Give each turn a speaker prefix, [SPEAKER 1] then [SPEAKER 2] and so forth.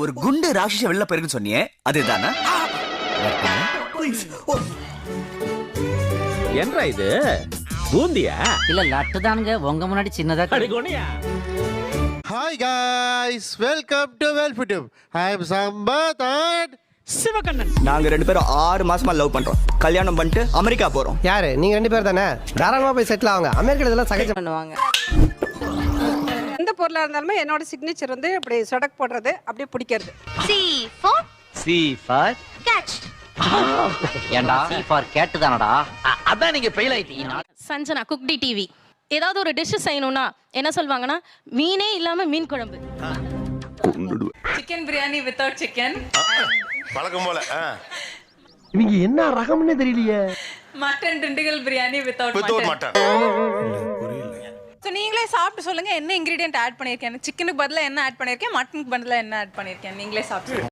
[SPEAKER 1] ஒரு குண்டு ராட்சச வெளில போயிருக்குன்னு சொன்னியே அதுதானா?
[SPEAKER 2] என்ன இது பூந்தியா
[SPEAKER 3] இல்ல லட்டு தானுங்க உங்க முன்னாடி சின்னதா
[SPEAKER 2] கடிகோனியா.
[SPEAKER 4] Hi guys, welcome to welfitube. I am Sampath and
[SPEAKER 2] Sivakannan.
[SPEAKER 1] நாங்க ரெண்டு பேரும் 6 மாசமா லவ் பண்றோம். கல்யாணம் பண்ணிட்டு அமெரிக்கா போறோம்.
[SPEAKER 5] யாரு நீங்க ரெண்டு பேர் தானே? தாராளமா போய் செட்டில் ஆகுங்க. அமெரிக்கால இதெல்லாம் சகஜம்
[SPEAKER 6] பண்ணுவாங்க. எந்த பொருளா இருந்தாலுமே என்னோட சிக்னேச்சர் வந்து இப்படி சொடக் போடுறது, அப்படியே பிடிக்கிறது.
[SPEAKER 3] C for catch. ஏண்டா C for cat தானடா? அதான் நீங்க ஃபெயில் ஆயிட்டீங்க.
[SPEAKER 7] சஞ்சனா குக்டி டிவி ஏதாவது ஒரு டிஷ் செய்யணும்னா என்ன சொல்வாங்கன்னா மீனே இல்லாம மீன் குழம்பு.
[SPEAKER 8] Chicken biryani without chicken.
[SPEAKER 4] பழக்கம் போல.
[SPEAKER 5] இவங்க என்ன ரகம்னே தெரியலையே.
[SPEAKER 8] Mutton Dindigul biryani without
[SPEAKER 4] mutton.
[SPEAKER 8] So நீங்களே சாப்பிட்டு சொல்லுங்க என்ன இன்கிரீடியன்ட் ஆட் பண்ணியிருக்கேன். சிக்கனுக்கு பதிலாக என்ன ஆட் பண்ணியிருக்கேன், மட்டனுக்கு பதிலாக என்ன ஆட் பண்ணியிருக்கேன், நீங்களே சாப்பிட்டு